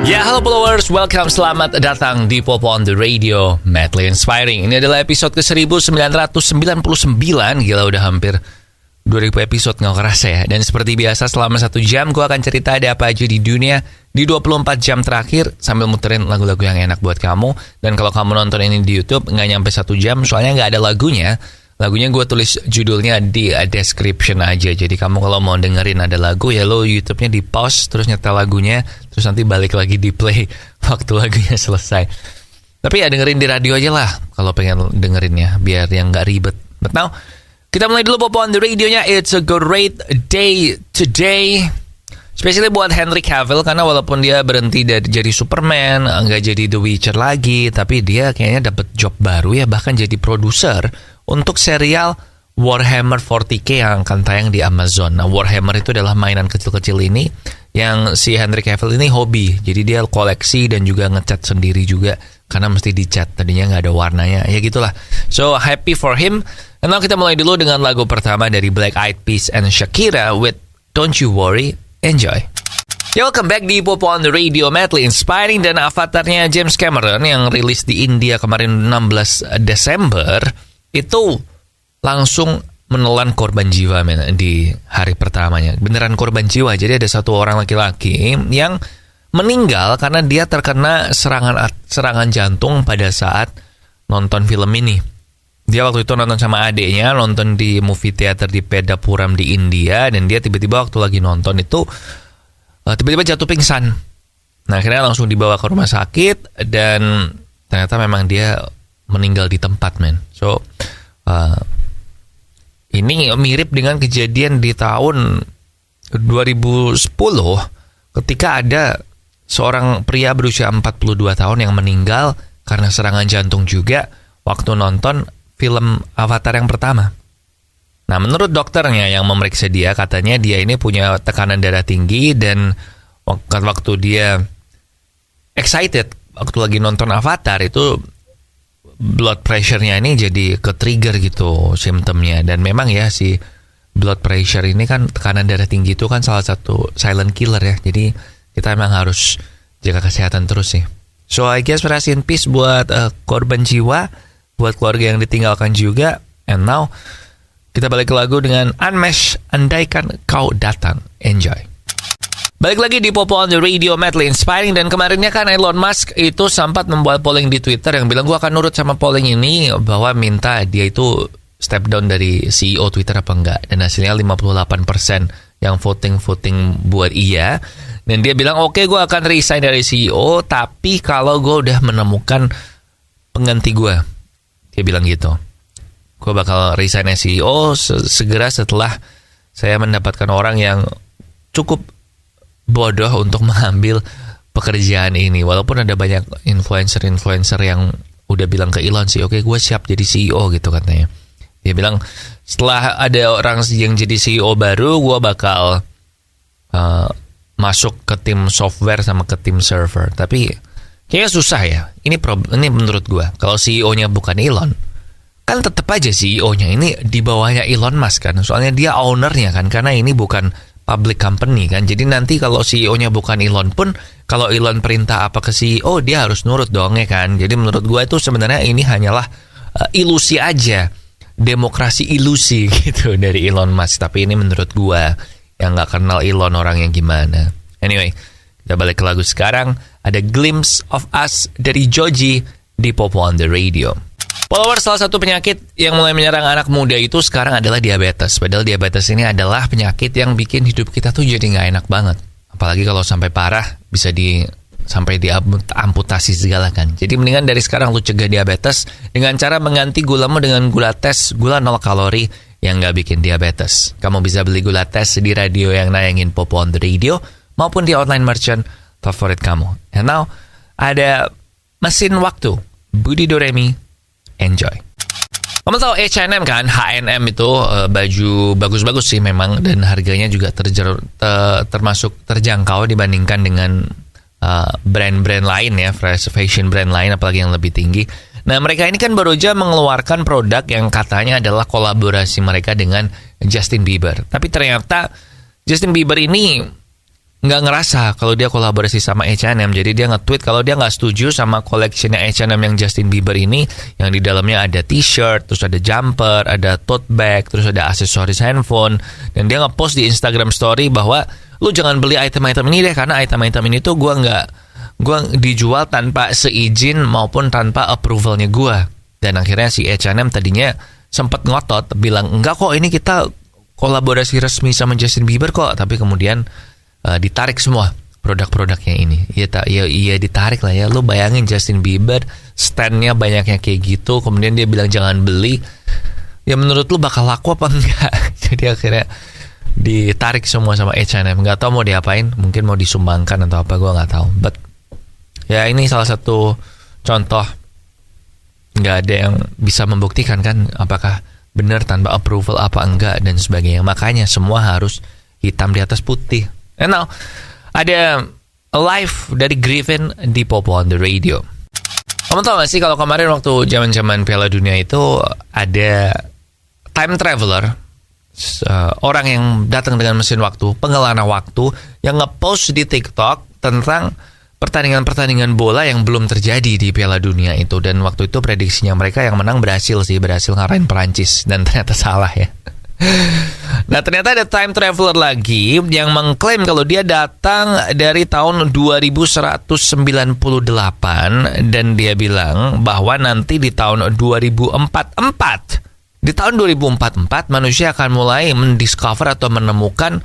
Ya, halo followers, welcome, selamat datang di Popo on the Radio, Madly Inspiring. Ini adalah episode ke-1999, gila udah hampir 2000 episode, gak kerasa ya. Dan seperti biasa selama 1 jam gue akan cerita ada apa aja di dunia di 24 jam terakhir sambil muterin lagu-lagu yang enak buat kamu. Dan kalau kamu nonton ini di YouTube gak nyampe 1 jam soalnya gak ada lagunya. Lagunya gue tulis judulnya di description aja. Jadi kamu kalau mau dengerin ada lagu ya lo YouTube-nya di pause, terus nyetel lagunya, terus nanti balik lagi di play waktu lagunya selesai. Tapi ya dengerin di radio aja lah kalau pengen dengerinnya, biar yang gak ribet. But now, kita mulai dulu Popo on the Radio-nya. It's a great day today, especially buat Henry Cavill, karena walaupun dia berhenti dari jadi Superman, nggak jadi The Witcher lagi, tapi dia kayaknya dapat job baru ya, bahkan jadi produser untuk serial Warhammer 40K yang akan tayang di Amazon. Nah, Warhammer itu adalah mainan kecil-kecil ini yang si Henry Cavill ini hobi. Jadi dia koleksi dan juga ngecat sendiri juga, karena mesti dicat, tadinya nggak ada warnanya. Ya gitulah. So, happy for him. And now kita mulai dulu dengan lagu pertama dari Black Eyed Peas and Shakira with Don't You Worry. Enjoy. Ya, welcome back di Popo on the Radio, Madly Inspiring. Dan avatarnya James Cameron yang rilis di India kemarin 16 Desember itu langsung menelan korban jiwa di hari pertamanya. Beneran korban jiwa. Jadi ada satu orang laki-laki yang meninggal karena dia terkena serangan jantung pada saat nonton film ini. Dia waktu itu nonton sama adiknya, nonton di movie theater di Pedapuram di India, dan dia tiba-tiba waktu lagi nonton itu tiba-tiba jatuh pingsan. Nah, akhirnya langsung dibawa ke rumah sakit dan ternyata memang dia meninggal di tempat, men. So, ini mirip dengan kejadian di tahun 2010 ketika ada seorang pria berusia 42 tahun yang meninggal karena serangan jantung juga waktu nonton film Avatar yang pertama. Nah, menurut dokternya yang memeriksa dia, katanya dia ini punya tekanan darah tinggi dan waktu dia excited, waktu lagi nonton Avatar itu blood pressure-nya ini jadi ke-trigger gitu simptomnya. Dan memang ya si blood pressure ini kan, tekanan darah tinggi itu kan salah satu silent killer ya. Jadi kita memang harus jaga kesehatan terus sih. So I guess rest in peace buat korban jiwa, buat keluarga yang ditinggalkan juga. And now kita balik ke lagu dengan Unmesh, Andaikan Kau Datang. Enjoy. Balik lagi di Popo on the Radio, Madly Inspiring. Dan kemarinnya kan Elon Musk itu sempat membuat polling di Twitter yang bilang gua akan nurut sama polling ini, bahwa minta dia itu step down dari CEO Twitter apa enggak. Dan hasilnya 58% yang voting buat iya. Dan dia bilang oke, gue akan resign dari CEO, tapi kalau gue udah menemukan pengganti gue. Dia bilang gitu. Gue bakal resign dari CEO segera setelah saya mendapatkan orang yang cukup bodoh untuk mengambil pekerjaan ini. Walaupun ada banyak influencer yang udah bilang ke Elon sih, oke, gue siap jadi CEO gitu katanya. Dia bilang setelah ada orang yang jadi CEO baru, gue bakal masuk ke tim software sama ke tim server. Tapi kayaknya susah ya. Ini menurut gue. Kalau CEO-nya bukan Elon, kan tetap aja CEO-nya ini di bawahnya Elon Musk kan. Soalnya dia ownernya kan, karena ini bukan public company kan. Jadi nanti kalau CEO-nya bukan Elon pun, kalau Elon perintah apa ke CEO, dia harus nurut dong ya kan. Jadi menurut gue itu sebenarnya ini hanyalah ilusi aja. Demokrasi ilusi gitu dari Elon Musk. Tapi ini menurut gue yang gak kenal Elon orangnya gimana. Anyway, kita balik ke lagu sekarang. Ada Glimpse of Us dari Joji di Popo on the Radio. Followers, salah satu penyakit yang mulai menyerang anak muda itu sekarang adalah diabetes. Padahal diabetes ini adalah penyakit yang bikin hidup kita tuh jadi gak enak banget. Apalagi kalau sampai parah, bisa sampai diamputasi segala kan. Jadi mendingan dari sekarang lu cegah diabetes dengan cara mengganti gulamu dengan gula tes, gula 0 kalori yang gak bikin diabetes. Kamu bisa beli gula tes di radio yang nayangin Popo on the Radio maupun di online merchant favorit kamu. And now ada mesin waktu Budi Doremi. Enjoy. Kamu tahu H&M kan? H&M itu baju bagus-bagus sih memang, dan harganya juga termasuk terjangkau dibandingkan dengan brand-brand lain ya, fashion brand lain apalagi yang lebih tinggi. Nah, mereka ini kan baru aja mengeluarkan produk yang katanya adalah kolaborasi mereka dengan Justin Bieber. Tapi ternyata Justin Bieber ini nggak ngerasa kalau dia kolaborasi sama H&M. Jadi dia nge-tweet kalau dia nggak setuju sama collectionnya H&M yang Justin Bieber ini, yang di dalamnya ada t-shirt, terus ada jumper, ada tote bag, terus ada aksesoris handphone. Dan dia nge-post di Instagram story bahwa lu jangan beli item-item ini deh, karena item-item ini tuh gue dijual tanpa seizin maupun tanpa approvalnya gue. Dan akhirnya si H&M tadinya sempat ngotot bilang enggak kok, ini kita kolaborasi resmi sama Justin Bieber kok, tapi kemudian ditarik semua produk-produknya ini. Iya ditarik lah ya. Lu bayangin Justin Bieber stand-nya banyaknya kayak gitu, kemudian dia bilang jangan beli. Ya menurut lu bakal laku apa enggak? Jadi akhirnya ditarik semua sama H&M. Nggak tahu mau diapain, mungkin mau disumbangkan atau apa, gue nggak tahu. But ya ini salah satu contoh, nggak ada yang bisa membuktikan kan apakah benar tanpa approval apa enggak dan sebagainya. Makanya semua harus hitam di atas putih. And now ada live dari Griffin di Popo on the Radio. Kamu tahu gak sih kalau kemarin waktu zaman-zaman Piala Dunia itu ada time traveler, orang yang datang dengan mesin waktu, pengelana waktu, yang nge-post di TikTok tentang pertandingan-pertandingan bola yang belum terjadi di Piala Dunia itu. Dan waktu itu prediksinya mereka yang menang berhasil ngalahin Perancis, dan ternyata salah ya. Nah ternyata ada time traveler lagi yang mengklaim kalau dia datang dari tahun 2198 dan dia bilang bahwa nanti di tahun 2044 manusia akan mulai mendiscover atau menemukan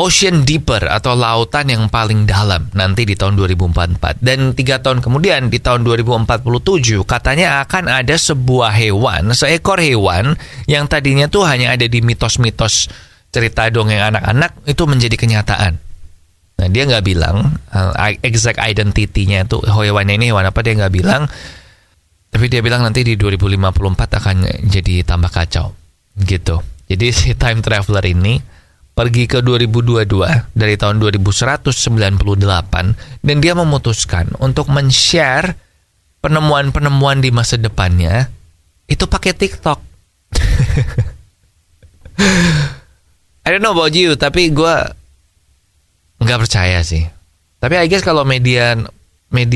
ocean deeper atau lautan yang paling dalam nanti di tahun 2044. Dan 3 tahun kemudian di tahun 2047 katanya akan ada seekor hewan yang tadinya tuh hanya ada di mitos-mitos cerita dongeng anak-anak itu menjadi kenyataan. Nah dia nggak bilang exact identity-nya tuh hewannya ini hewan apa, dia nggak bilang. Tapi dia bilang nanti di 2054 akan jadi tambah kacau gitu. Jadi si time traveler ini pergi ke 2022 dari tahun 2198 dan dia memutuskan untuk men-share penemuan-penemuan di masa depannya itu pakai TikTok. I don't know about you, tapi gue nggak percaya sih. Tapi I guess kalau media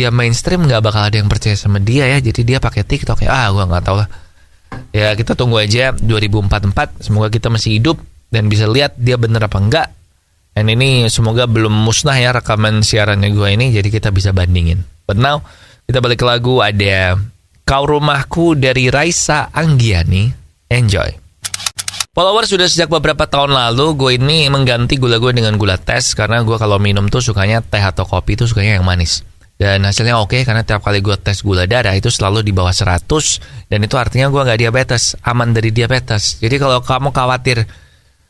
mainstream nggak bakal ada yang percaya sama dia ya, jadi dia pakai TikTok ya. Gue nggak tahu lah. Ya kita tunggu aja 2044, semoga kita masih hidup dan bisa lihat dia bener apa enggak. Dan ini semoga belum musnah ya rekaman siarannya gue ini, jadi kita bisa bandingin. But now, kita balik ke lagu, ada Kau Rumahku dari Raisa Anggiani. Enjoy. Followers, sudah sejak beberapa tahun lalu gue ini mengganti gula gue dengan gula tes, karena gue kalau minum tuh sukanya teh atau kopi tuh sukanya yang manis. Dan hasilnya oke, karena tiap kali gue tes gula darah itu selalu di bawah 100, dan itu artinya gue nggak diabetes, aman dari diabetes. Jadi kalau kamu khawatir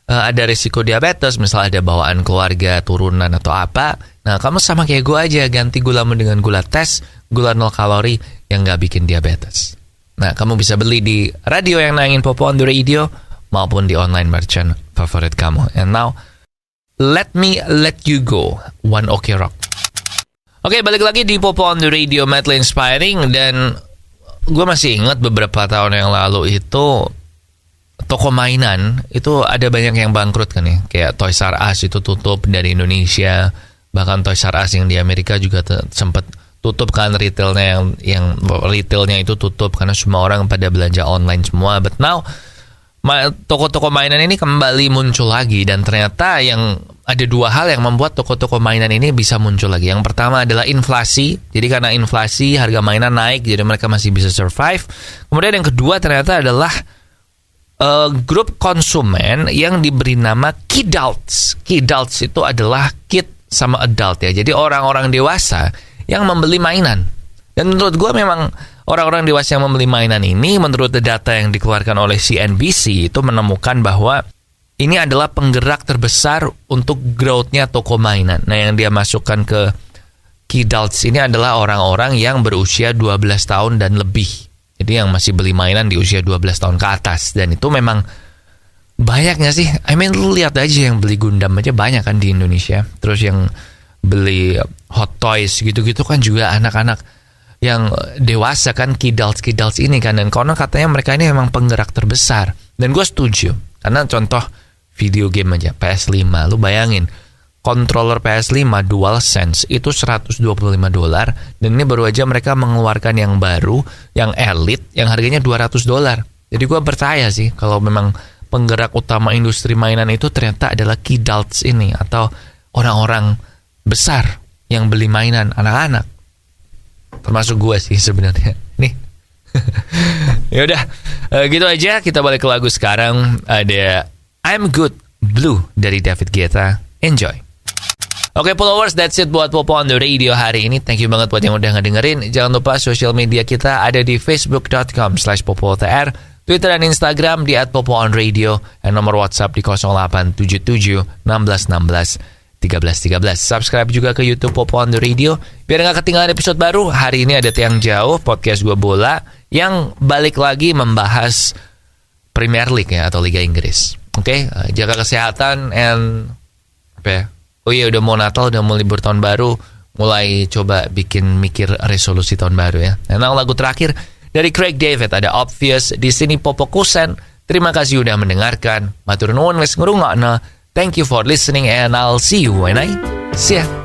ada risiko diabetes, misal ada bawaan keluarga, turunan atau apa, nah kamu sama kayak gue aja, ganti gulamu dengan gula tes, gula 0 kalori yang nggak bikin diabetes. Nah kamu bisa beli di radio yang nayangin Popo on the Radio maupun di online merchant favorit kamu. And now, Let Me Let You Go, One Ok Rock. Oke, balik lagi di Popo on the Radio, Madly Inspiring. Dan gue masih ingat beberapa tahun yang lalu itu toko mainan itu ada banyak yang bangkrut kan ya. Kayak Toys R Us itu tutup dari Indonesia. Bahkan Toys R Us yang di Amerika juga sempat tutup kan, retailnya yang retailnya itu tutup karena semua orang pada belanja online semua. But now toko-toko mainan ini kembali muncul lagi, dan ternyata ada 2 hal yang membuat toko-toko mainan ini bisa muncul lagi. Yang pertama adalah inflasi. Jadi karena inflasi harga mainan naik, jadi mereka masih bisa survive. Kemudian yang kedua ternyata adalah grup konsumen yang diberi nama kidults. Kidults itu adalah kid sama adult ya. Jadi orang-orang dewasa yang membeli mainan. Dan menurut gue memang orang-orang dewasa yang membeli mainan ini, menurut data yang dikeluarkan oleh CNBC itu menemukan bahwa ini adalah penggerak terbesar untuk growth-nya toko mainan. Nah yang dia masukkan ke kidults ini adalah orang-orang yang berusia 12 tahun dan lebih. Jadi yang masih beli mainan di usia 12 tahun ke atas. Dan itu memang banyak gak sih? Lu lihat aja yang beli Gundam aja banyak kan di Indonesia. Terus yang beli Hot Toys gitu-gitu kan juga anak-anak yang dewasa kan, kidults ini kan. Dan konon katanya mereka ini memang penggerak terbesar. Dan gue setuju. Karena contoh video game aja, PS5. Lu bayangin, controller PS5 DualSense itu $125, dan ini baru aja mereka mengeluarkan yang baru, yang Elite, yang harganya $200. Jadi gue percaya sih kalau memang penggerak utama industri mainan itu ternyata adalah kidults ini, atau orang-orang besar yang beli mainan anak-anak. Termasuk gue sih sebenarnya. Nih. Ya udah, gitu aja. Kita balik ke lagu sekarang. Ada I'm Good Blue dari David Guetta. Enjoy. Oke, followers, that's it buat Popo on the Radio hari ini. Thank you banget buat yang udah ngedengerin. Jangan lupa sosial media kita ada di facebook.com/popotr, Twitter dan Instagram di @popoonradio, dan nomor WhatsApp di 0877 1616 1313. Subscribe juga ke YouTube Popo on the Radio biar nggak ketinggalan episode baru. Hari ini ada Tiang Jauh, podcast gue bola yang balik lagi membahas Premier League ya, atau Liga Inggris. Oke, jaga kesehatan and apa ya? Oh iya, udah mau Natal, udah mau libur tahun baru, mulai coba bikin mikir resolusi tahun baru ya. Nah, lagu terakhir dari Craig David ada Obvious. Di sini Popo Kusen. Terima kasih udah mendengarkan. Matur nuwun wis ngrungokno. Thank you for listening and I'll see you when I see ya.